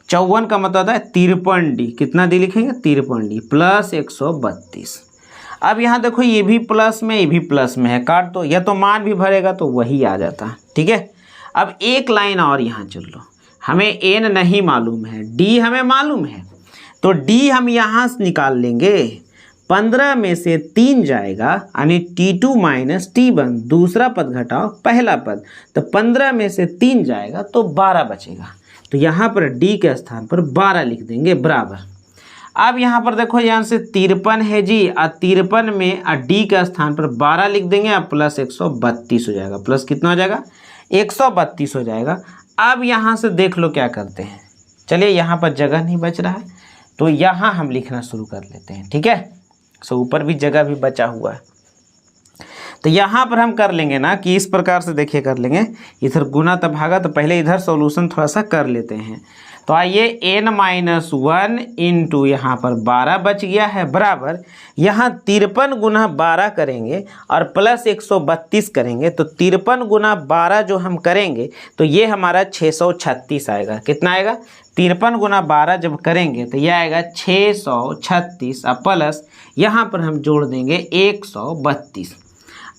54 का मतलब होता है 53d, कितना डी लिखेंगे, 53d प्लस 132। अब यहाँ देखो ये भी प्लस में, ये भी प्लस में है, काट दो, या तो मान भी भरेगा तो वही आ जाता, ठीक है। अब एक लाइन और यहाँ चल लो, हमें n नहीं मालूम है, d हमें मालूम है, तो d हम यहाँ से निकाल लेंगे। 15 में से 3 जाएगा यानी T2 माइनस T1, दूसरा पद घटाओ पहला पद, तो 15 में से 3 जाएगा तो 12 बचेगा। तो यहाँ पर d के स्थान पर 12 लिख देंगे बराबर। अब यहाँ पर देखो यहाँ से 53 है जी, और 53 में d के स्थान पर 12 लिख देंगे, और प्लस 132 हो जाएगा, प्लस कितना हो जाएगा, 132 हो जाएगा। अब यहाँ से देख लो क्या करते हैं, चलिए यहाँ पर जगह नहीं बच रहा है तो यहाँ हम लिखना शुरू कर लेते हैं, ठीक है। सो ऊपर भी जगह भी बचा हुआ है, तो यहाँ पर हम कर लेंगे ना कि इस प्रकार से देखिए कर लेंगे, इधर गुना तब भागा, तो पहले इधर सॉल्यूशन थोड़ा सा कर लेते हैं। तो आइए n माइनस 1 इंटू यहाँ पर 12 बच गया है बराबर, यहाँ 53 गुना 12 करेंगे और प्लस 132 करेंगे, तो 53 गुना 12 जो हम करेंगे तो ये हमारा 636 आएगा। कितना आएगा, 53 गुना 12 जब करेंगे तो यह आएगा 636, और प्लस यहाँ पर हम जोड़ देंगे 132।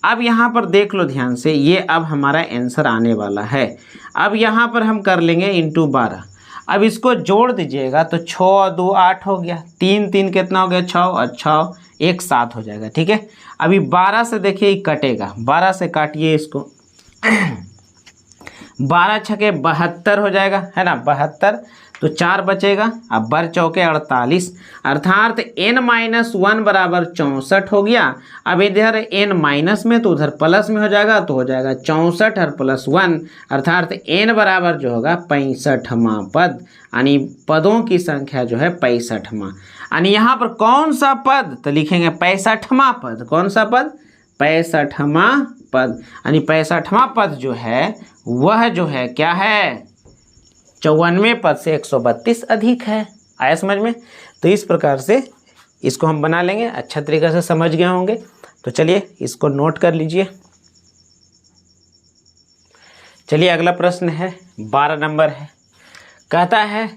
अब यहाँ पर देख लो ध्यान से, ये अब हमारा आंसर आने वाला है। अब यहाँ पर हम कर लेंगे इंटू 12, अब इसको जोड़ दीजिएगा तो 6 और 2 8 हो गया, 3 3 कितना हो गया, 6 और 6 1 7 हो जाएगा, ठीक है। अभी 12 से देखिए कटेगा, 12 से काटिए इसको 12 छके 72 हो जाएगा, है ना, 72, तो 4 बचेगा, अब बर चौके 48, अर्थात n माइनस 1 बराबर 64 हो गया। अब इधर n माइनस में तो उधर प्लस में हो जाएगा, तो हो जाएगा 64 और प्लस 1, अर्थात n बराबर जो होगा 65वां पद, यानी पदों की संख्या जो है 65वां। यानी यहाँ पर कौन सा पद, तो लिखेंगे 65वां पद, कौन सा पद, 65वां पद, यानी 65वां पद जो है वह जो है क्या है, 54वें पद से 132 अधिक है। आया समझ में। तो इस प्रकार से इसको हम बना लेंगे, अच्छा तरीके से समझ गए होंगे। तो चलिए इसको नोट कर लीजिए। चलिए अगला प्रश्न है, 12 नंबर है। कहता है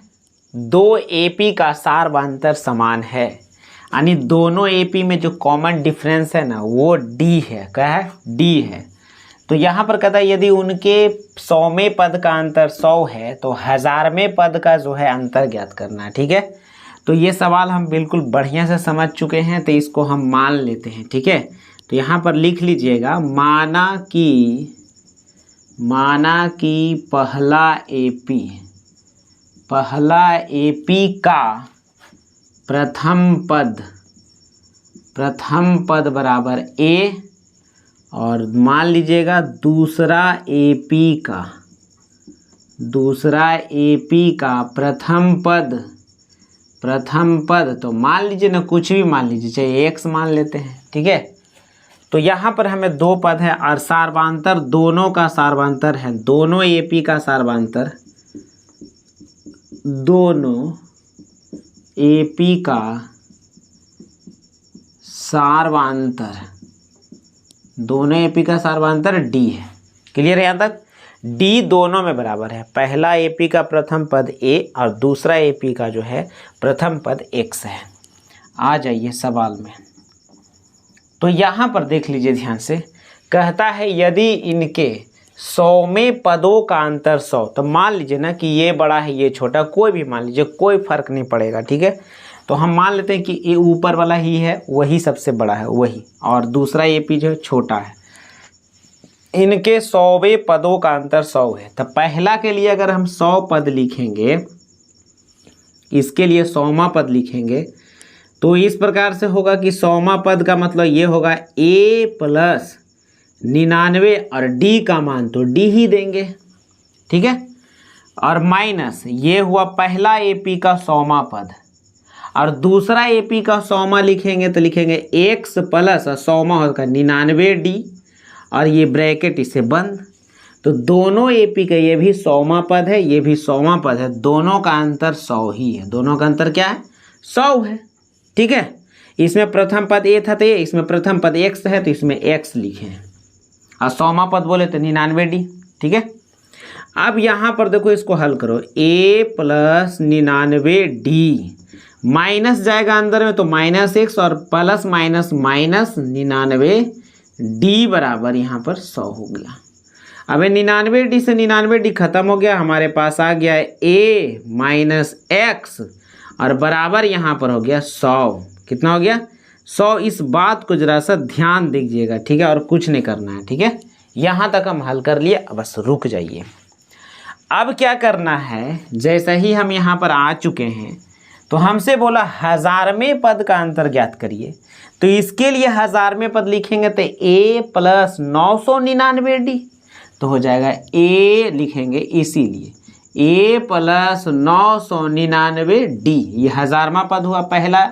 2 AP का सारवांतर समान है, यानी दोनों AP में जो कॉमन डिफरेंस है ना वो D है। क्या है, D है। तो यहाँ पर कहता है यदि उनके 100वें पद का अंतर 100 है तो 1000वें पद का जो है अंतर ज्ञात करना है, ठीक है। तो ये सवाल हम बिल्कुल बढ़िया से समझ चुके हैं, तो इसको हम मान लेते हैं, ठीक है। तो यहाँ पर लिख लीजिएगा, माना कि पहला AP का प्रथम पद बराबर A, और मान लीजिएगा दूसरा AP का प्रथम पद, तो मान लीजिए ना, कुछ भी मान लीजिए, चाहे x मान लेते हैं, ठीक है। तो यहाँ पर हमें 2 पद है और सारवांतर दोनों का सारवांतर है, दोनों AP का सारवांतर, दोनों AP का सारवांतर D है। क्लियर है यहाँ तक। D दोनों में बराबर है, पहला AP का प्रथम पद A और दूसरा AP का जो है प्रथम पद x है। आ जाइए सवाल में। तो यहाँ पर देख लीजिए ध्यान से, कहता है यदि इनके 100वें पदों का अंतर 100, तो मान लीजिए ना कि ये बड़ा है ये छोटा, कोई भी मान लीजिए, कोई फर्क नहीं पड़ेगा, ठीक है। तो हम मान लेते हैं कि ये ऊपर वाला ही है, वही सबसे बड़ा है वही, और दूसरा AP जो है छोटा है। इनके 100वें पदों का अंतर 100 है, तो पहला के लिए अगर हम 100 पद लिखेंगे, इसके लिए 100वां पद लिखेंगे, तो इस प्रकार से होगा कि 100वां पद का मतलब ये होगा a प्लस 99 और d का मान तो d ही देंगे, ठीक है। और माइनस ये हुआ पहला AP का 100वां पद, और दूसरा AP का 100वां लिखेंगे तो लिखेंगे x प्लस 100वां होगा 99d, और ये ब्रैकेट इसे बंद। तो दोनों AP का ये भी 100वां पद है, ये भी 100वां पद है, दोनों का अंतर 100 ही है। दोनों का अंतर क्या है? 100 है, ठीक है। इसमें प्रथम पद a था तो ये, इसमें प्रथम पद x है तो इसमें x लिखे, और 100वां पद बोले तो 99d, ठीक है। अब यहाँ पर देखो इसको हल करो, a प्लस 99d माइनस जाएगा अंदर में तो -x, और प्लस माइनस माइनस 99d बराबर यहाँ पर 100 हो गया। अब 99d से 99d खत्म हो गया, हमारे पास आ गया है a माइनस x, और बराबर यहाँ पर हो गया 100। कितना हो गया? 100। इस बात को जरा सा ध्यान दीजिएगा, ठीक है, और कुछ नहीं करना है, ठीक है। यहाँ तक हम हल कर लिए, बस रुक जाइए। अब क्या करना है, जैसे ही हम यहाँ पर आ चुके हैं तो हमसे बोला 1000वें पद का अंतर ज्ञात करिए, तो इसके लिए 1000वें पद लिखेंगे तो a प्लस 999d, तो हो जाएगा a लिखेंगे इसीलिए a प्लस 999d, ये 1000वां पद हुआ पहला,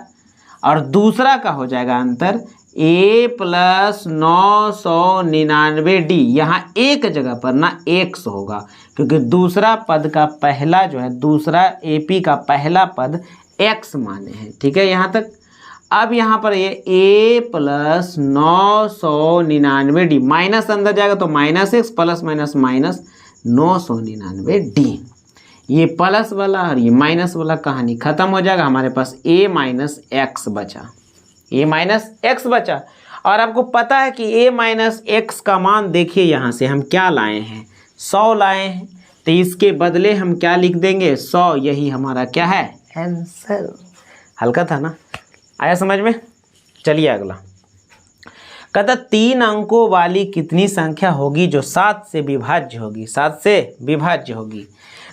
और दूसरा का हो जाएगा अंतर a प्लस 999d, यहाँ एक जगह पर ना x होगा, क्योंकि दूसरा पद का पहला जो है, दूसरा AP का पहला पद x माने हैं, ठीक है यहाँ तक। अब यहाँ पर ये a प्लस 999d, माइनस अंदर जाएगा तो -x, plus minus minus 999d, ये प्लस वाला और ये माइनस वाला कहानी खत्म हो जाएगा, हमारे पास a माइनस x बचा, a माइनस x बचा। और आपको पता है कि a माइनस x का मान देखिए, यहाँ से हम क्या लाए हैं, 100 लाए हैं, तो इसके बदले हम क्या लिख देंगे, 100, यही हमारा क्या है, आंसर। हल्का था ना, आया समझ में? चलिए अगला कहता 3 अंकों वाली कितनी संख्या होगी जो 7 से विभाज्य होगी? 7 से विभाज्य होगी।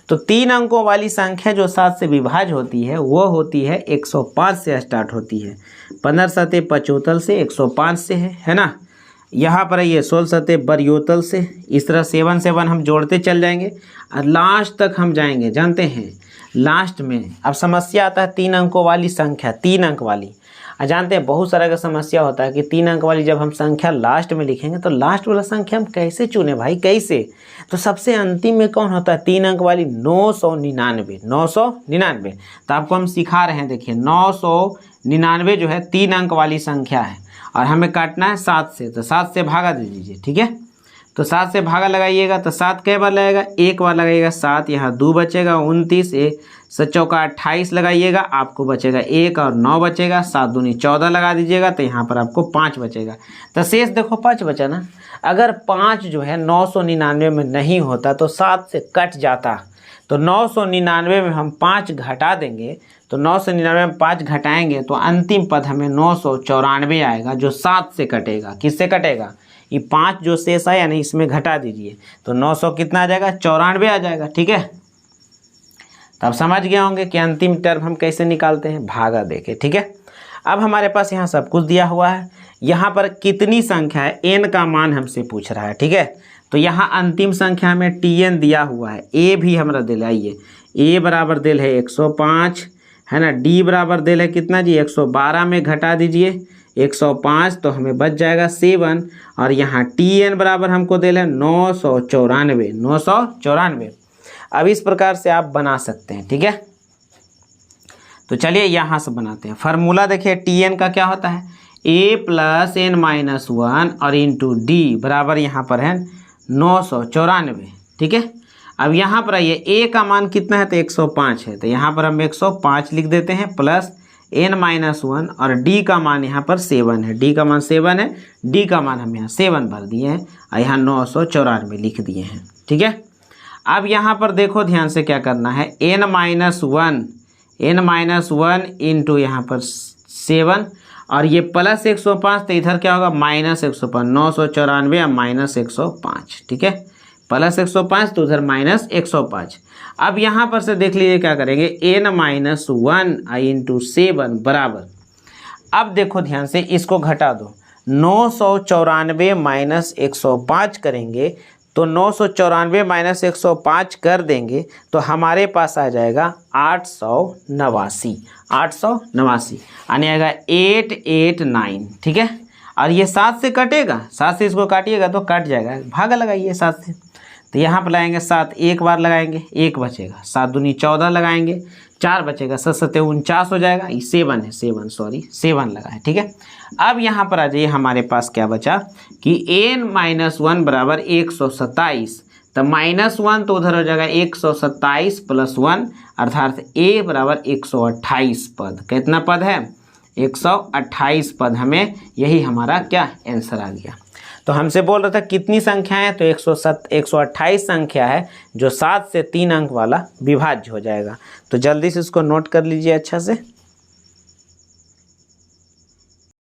तो 3 अंकों वाली संख्या जो 7 से विभाज्य होती है वो होती है 105 से स्टार्ट होती है। 15 सते पचोतल से 105 से है ना। यहाँ पर ये 16 सते बरियोतल से, इस तरह 7 7 हम जोड़ते चल जाएंगे और लास्ट तक हम जाएंगे। जानते हैं लास्ट में अब समस्या आता है 3 अंकों वाली संख्या, 3 अंक वाली। जानते हैं बहुत सारा का समस्या होता है कि 3 अंक वाली जब हम संख्या लास्ट में लिखेंगे तो लास्ट वाला संख्या हम कैसे चुने भाई, कैसे? तो सबसे अंतिम में कौन होता है 3 अंक वाली? 999। 999 तो आपको हम सिखा रहे हैं, देखिए 999 जो है 3 अंक वाली संख्या है और हमें काटना है 7 से, तो 7 से भागा दे दीजिए, ठीक है। तो 7 से भागा लगाइएगा तो 7 कै बार लगेगा, एक बार लगेगा 7, यहाँ 2 बचेगा 29, 7 चौका 28 लगाइएगा, आपको बचेगा 1 और 9 बचेगा, 7 दूनी 14 लगा दीजिएगा तो यहाँ पर आपको 5 बचेगा। तो शेष देखो 5 बचा ना। अगर 5 जो है 999 में नहीं होता तो 7 से कट जाता, तो 999 में हम 5 घटा देंगे, तो 999 में 5 घटाएंगे तो अंतिम पद हमें 994 आएगा जो 7 से कटेगा। किससे कटेगा? ये 5 जो शेष है यानी इसमें घटा दीजिए तो 900 कितना आ जाएगा? 94 आ जाएगा, ठीक है। तब समझ गए होंगे कि अंतिम टर्म हम कैसे निकालते हैं, भागा देके, ठीक है। अब हमारे पास यहाँ सब कुछ दिया हुआ है, यहाँ पर कितनी संख्या है n का मान हमसे पूछ रहा है, ठीक है। तो यहाँ अंतिम संख्या में tn दिया हुआ है, a भी हमारा दिल आइए, a बराबर दिल है 105 है ना, d बराबर दिल है कितना जी 112 में घटा दीजिए 105 तो हमें बच जाएगा 7, और यहाँ tn बराबर हमको दिल है 994। अब इस प्रकार से आप बना सकते हैं, ठीक है। तो चलिए यहाँ से बनाते हैं। फार्मूला देखिए tn का क्या होता है, a प्लस n माइनस 1 और इंटू d बराबर यहाँ पर है 994, ठीक है। अब यहाँ पर आइए a का मान कितना है तो 105 है, तो यहाँ पर हम 105 लिख देते हैं प्लस n माइनस 1 और d का मान यहाँ पर 7 है, d का मान 7 है, d का मान हम यहाँ 7 भर दिए हैं और यहाँ 994 लिख दिए हैं, ठीक है। अब यहाँ पर देखो ध्यान से क्या करना है, n माइनस 1 इंटू यहाँ पर 7 और ये प्लस 105 तो इधर क्या होगा माइनस 105, 994 या माइनस 105, ठीक है। प्लस 105 तो उधर माइनस 105। अब यहाँ पर से देख लीजिए क्या करेंगे, n माइनस 1 इंटू 7 बराबर अब देखो ध्यान से, इसको घटा दो, 994 माइनस 105 करेंगे तो 994 माइनस 105 कर देंगे तो हमारे पास आ जाएगा 889, 889 आने आएगा 889, ठीक है। और ये 7 से कटेगा, 7 से इसको काटिएगा तो कट जाएगा, भागा लगाइए 7 से, तो यहाँ पर लगाएंगे 7, एक बार लगाएंगे 1 बचेगा, 7 दूनी 14 लगाएंगे, 4 बचेगा, 7 7 49 हो जाएगा, ये 7 है, 7 लगाए, ठीक है। अब यहाँ पर आ जाइए, हमारे पास क्या बचा कि n-1 बराबर 127, तो -1 तो उधर हो जाएगा 127 + 1 अर्थात a बराबर 128 पद। कितना पद है? 128 पद। हमें यही हमारा क्या आंसर आ गया। तो हमसे बोल रहा था कितनी संख्या है, तो 128 संख्या है जो 7 से 3 अंक वाला विभाज्य हो जाएगा। तो जल्दी से इसको नोट कर लीजिए अच्छा से।